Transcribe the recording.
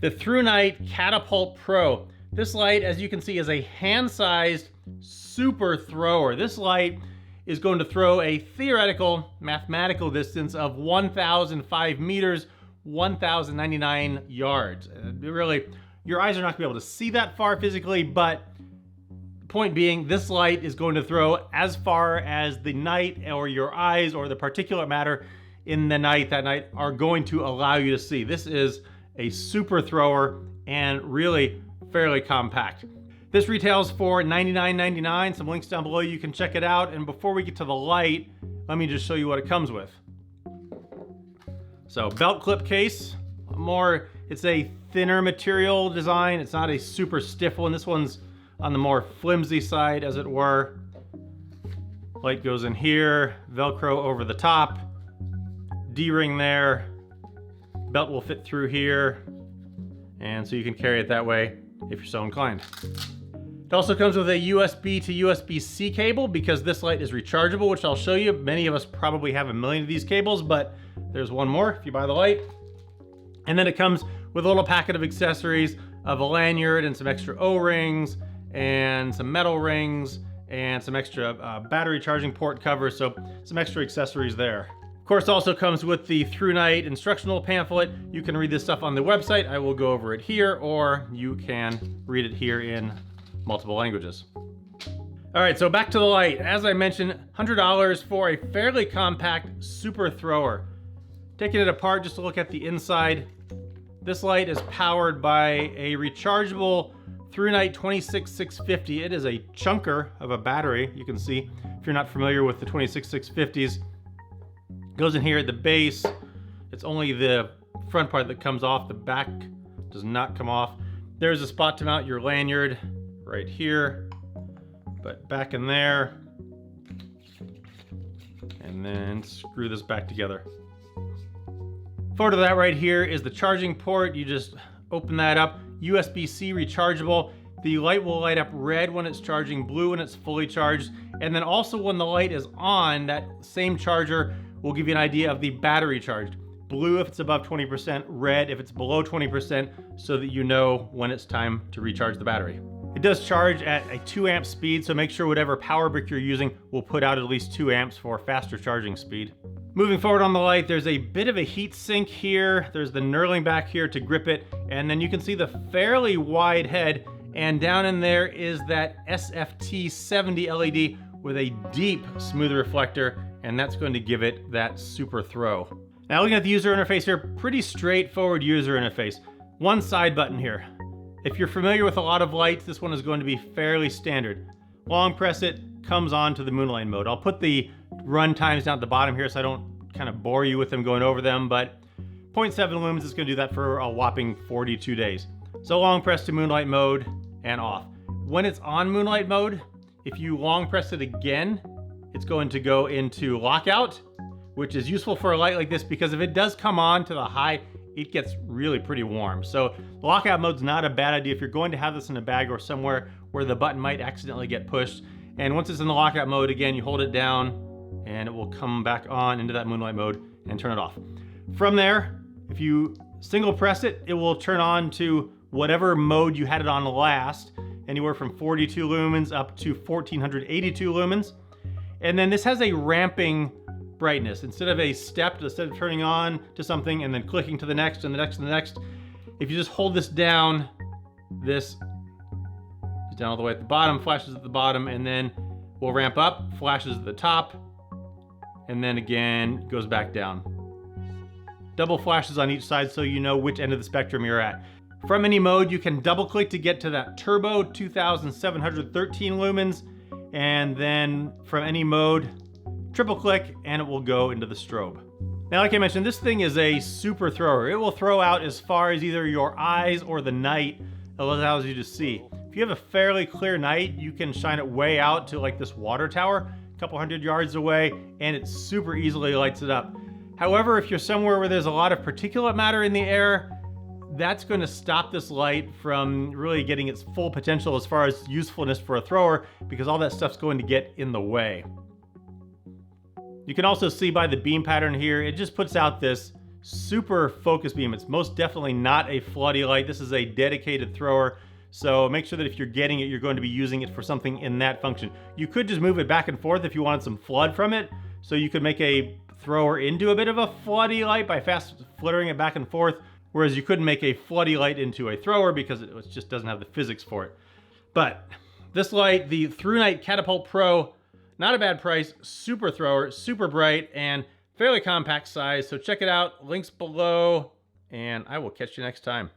The Thrunite Catapult Pro. This light, as you can see, is a hand-sized super thrower. This light is going to throw a theoretical mathematical distance of 1,005 meters, 1,099 yards. Really, your eyes are not gonna be able to see that far physically, but the point being, this light is going to throw as far as the night or your eyes or the particulate matter in the night that night are going to allow you to see. This is a super thrower and really fairly compact. This retails for $99.99. Some links down below, you can check it out. And before we get to the light, let me just show you what it comes with. So belt clip case, it's a thinner material design. It's not a super stiff one. This one's on the more flimsy side, as it were. Light goes in here, Velcro over the top, D-ring there. Belt will fit through here, and so you can carry it that way if you're so inclined. It also comes with a USB to USB-C cable because this light is rechargeable, which I'll show you. Many of us probably have a million of these cables, but there's one more if you buy the light. And then it comes with a little packet of accessories of a lanyard and some extra O-rings and some metal rings and some extra battery charging port covers, so some extra accessories there. Of course, also comes with the Thrunite instructional pamphlet. You can read this stuff on the website. I will go over it here, or you can read it here in multiple languages. All right, so back to the light. As I mentioned, $100 for a fairly compact super thrower. Taking it apart just to look at the inside, this light is powered by a rechargeable Thrunite 26650. It is a chunker of a battery, you can see, if you're not familiar with the 26650s. Goes in here at the base. It's only the front part that comes off. The back does not come off. There's a spot to mount your lanyard right here, but back in there. And then screw this back together. Forward to that right here is the charging port. You just open that up. USB-C rechargeable. The light will light up red when it's charging, blue when it's fully charged. And then also when the light is on, that same charger will give you an idea of the battery charged. Blue if it's above 20%, red if it's below 20%, so that you know when it's time to recharge the battery. It does charge at a 2 amp speed, so make sure whatever power brick you're using will put out at least 2 amps for faster charging speed. Moving forward on the light, there's a bit of a heat sink here. There's the knurling back here to grip it, and then you can see the fairly wide head, and down in there is that SFT 70 LED with a deep smooth reflector, and that's going to give it that super throw. Now looking at the user interface here, pretty straightforward user interface. One side button here. If you're familiar with a lot of lights, this one is going to be fairly standard. Long press it, comes on to the moonlight mode. I'll put the run times down at the bottom here so I don't kind of bore you with them going over them, but 0.7 lumens is going to do that for a whopping 42 days. So long press to moonlight mode and off. When it's on moonlight mode, if you long press it again, it's going to go into lockout, which is useful for a light like this because if it does come on to the high, it gets really pretty warm. So lockout mode's not a bad idea if you're going to have this in a bag or somewhere where the button might accidentally get pushed. And once it's in the lockout mode, again, you hold it down and it will come back on into that moonlight mode and turn it off. From there, if you single press it, it will turn on to whatever mode you had it on last, anywhere from 42 lumens up to 1482 lumens. And then this has a ramping brightness. Instead of turning on to something and then clicking to the next and the next and the next, if you just hold this down, this is down all the way at the bottom, flashes at the bottom, and then will ramp up, flashes at the top, and then again goes back down. Double flashes on each side so you know which end of the spectrum you're at. From any mode, you can double click to get to that turbo 2713 lumens, and then from any mode, triple click and it will go into the strobe. Now, like I mentioned, this thing is a super thrower. It will throw out as far as either your eyes or the night. It allows you to see. If you have a fairly clear night, you can shine it way out to like this water tower, a couple hundred yards away, and it super easily lights it up. However, if you're somewhere where there's a lot of particulate matter in the air, that's going to stop this light from really getting its full potential as far as usefulness for a thrower, because all that stuff's going to get in the way. You can also see by the beam pattern here, it just puts out this super focus beam. It's most definitely not a floody light. This is a dedicated thrower. So make sure that if you're getting it, you're going to be using it for something in that function. You could just move it back and forth if you wanted some flood from it. So you could make a thrower into a bit of a floody light by fast flittering it back and forth. Whereas you couldn't make a floody light into a thrower because it just doesn't have the physics for it. But this light, the Thrunite Catapult Pro, not a bad price, super thrower, super bright, and fairly compact size. So check it out, links below, and I will catch you next time.